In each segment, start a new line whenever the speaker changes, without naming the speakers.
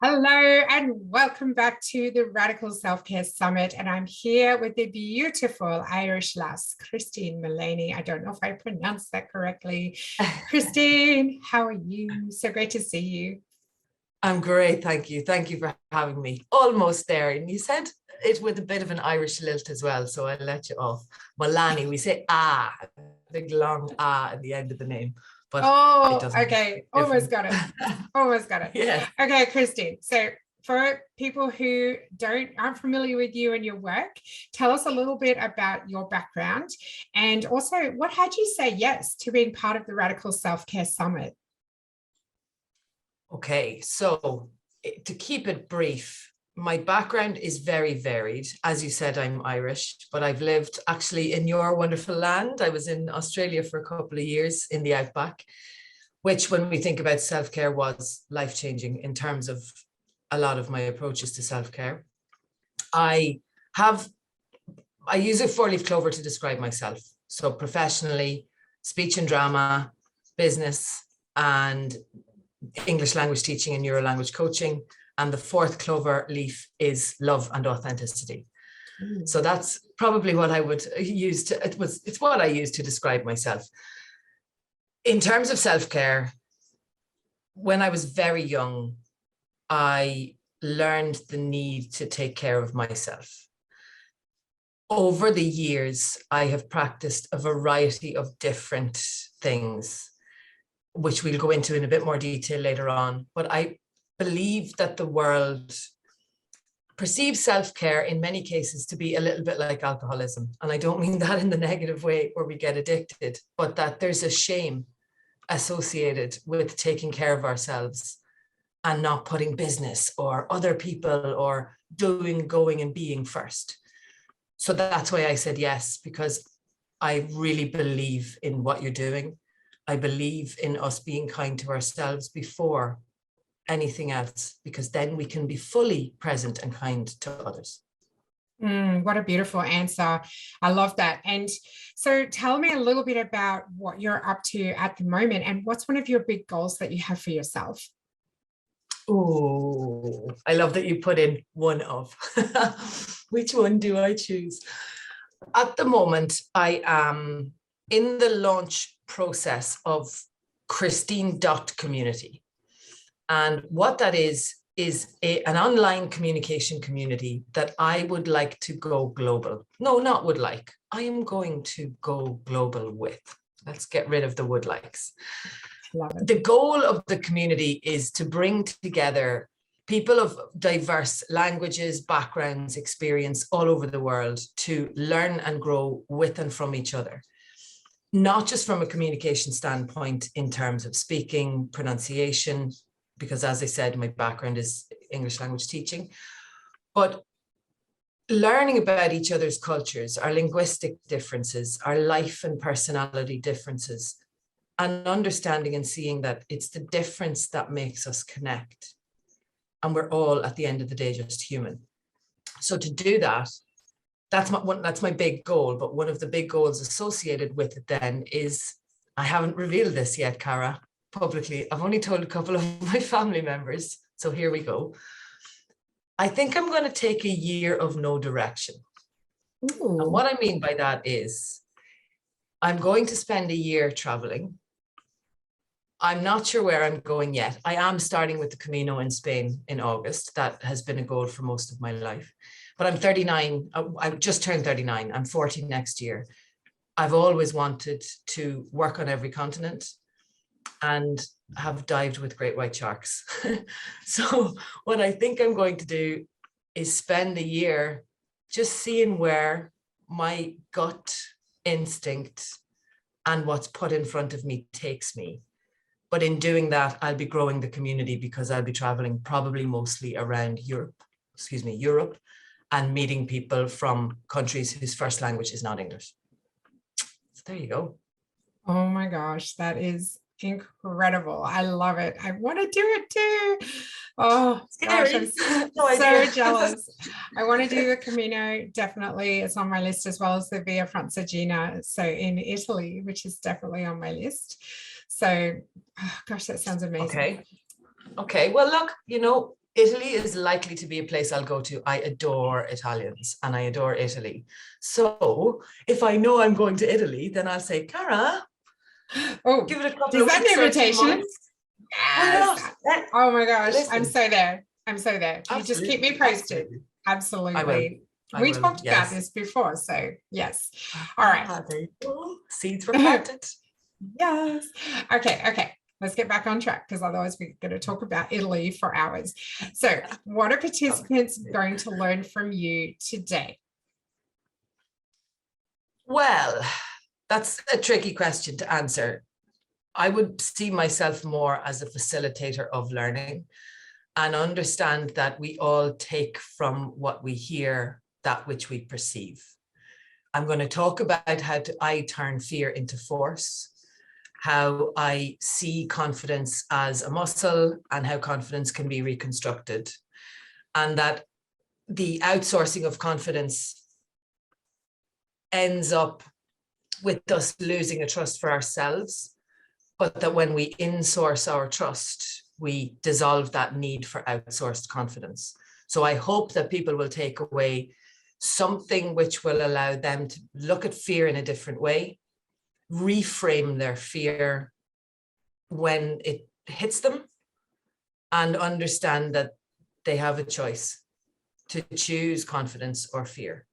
Hello and welcome back to the Radical Self-Care Summit. And I'm here with the beautiful Irish lass, Christine Mullaney. I don't know if I pronounced that correctly. Christine, how are you? So great to see you.
I'm great, thank you. Thank you for having me. Almost there. And you said it with a bit of an Irish lilt as well, so I'll let you off. Mullaney, we say big long at the end of the name.
But okay, almost got it. Almost got it.
Yeah.
Okay, Christine. So for people who aren't familiar with you and your work, tell us a little bit about your background and also what had you say yes to being part of the Radical Self-Care Summit?
Okay, so to keep it brief, my background is very varied. As you said, I'm Irish, but I've lived actually in your wonderful land. I was in Australia for a couple of years in the outback, which when we think about self-care was life-changing in terms of a lot of my approaches to self-care. I use a four-leaf clover to describe myself. So professionally, speech and drama, business, and English language teaching and neuro-language coaching. And the fourth clover leaf is love and authenticity. So that's probably what I would use it's what I use to describe myself. In terms of self-care, when I was very young, I learned the need to take care of myself. Over the years, I have practiced a variety of different things, which we'll go into in a bit more detail later on. But I believe that the world perceives self-care in many cases to be a little bit like alcoholism. And I don't mean that in the negative way where we get addicted, but that there's a shame associated with taking care of ourselves and not putting business or other people or going and being first. So that's why I said yes, because I really believe in what you're doing. I believe in us being kind to ourselves before anything else, because then we can be fully present and kind to others.
What a beautiful answer. I love that. And so tell me a little bit about what you're up to at the moment and what's one of your big goals that you have for yourself?
Oh, I love that you put in one of. Which one do I choose? At the moment, I am in the launch process of Christine.community. And what that is an online communication community that I would like to go global. No, not would like. I am going to go global with. Let's get rid of the would likes. The goal of the community is to bring together people of diverse languages, backgrounds, experience all over the world to learn and grow with and from each other. Not just from a communication standpoint in terms of speaking, pronunciation, because as I said, my background is English language teaching, but learning about each other's cultures, our linguistic differences, our life and personality differences, and understanding and seeing that it's the difference that makes us connect. And we're all, at the end of the day, just human. So to do that, that's my big goal. But one of the big goals associated with it then is, I haven't revealed this yet, Cara, publicly. I've only told a couple of my family members. So here we go. I think I'm going to take a year of no direction. Ooh. And what I mean by that is I'm going to spend a year traveling. I'm not sure where I'm going yet. I am starting with the Camino in Spain in August. That has been a goal for most of my life. But I'm 39. I just turned 39. I'm 40 next year. I've always wanted to work on every continent and have dived with great white sharks. So what I think I'm going to do is spend a year just seeing where my gut instinct and what's put in front of me takes me. But in doing that, I'll be growing the community because I'll be traveling probably mostly around Europe, and meeting people from countries whose first language is not English. So there you go.
Oh my gosh, that is incredible. I love it. I want to do it too. Oh gosh, I'm so jealous. I want to do the Camino, definitely. It's on my list, as well as the Via Francigena, so in Italy, which is definitely on my list. So, oh gosh, that sounds amazing.
Okay. Well, look, Italy is likely to be a place I'll go to. I adore Italians and I adore Italy. So if I know I'm going to Italy, then I'll say, Cara,
Oh,
give it a couple
is
of
that
weeks
an
or 2
invitation?
months. Why
Yes.
not?
Oh my gosh, I'm
Listen,
so there. I'm so there. You just keep me
absolutely,
posted.
absolutely. I will.
Absolutely.
I
We
will.
talked about
Yes.
this before, so yes. All right.
There you go. Seeds were planted.
Yes. Okay. Okay. Let's get back on track because otherwise we're going to talk about Italy for hours. So, what are participants going to learn from you today?
Well, that's a tricky question to answer. I would see myself more as a facilitator of learning and understand that we all take from what we hear that which we perceive. I'm going to talk about how I turn fear into force, how I see confidence as a muscle and how confidence can be reconstructed, and that the outsourcing of confidence ends up with us losing a trust for ourselves, but that when we insource our trust, we dissolve that need for outsourced confidence. So I hope that people will take away something which will allow them to look at fear in a different way, reframe their fear when it hits them, and understand that they have a choice to choose confidence or fear.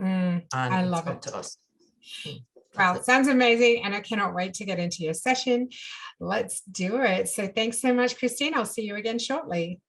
And
I love
it's up
it.
to us.
Wow, it sounds amazing. And I cannot wait to get into your session. Let's do it. So thanks so much, Christine. I'll see you again shortly.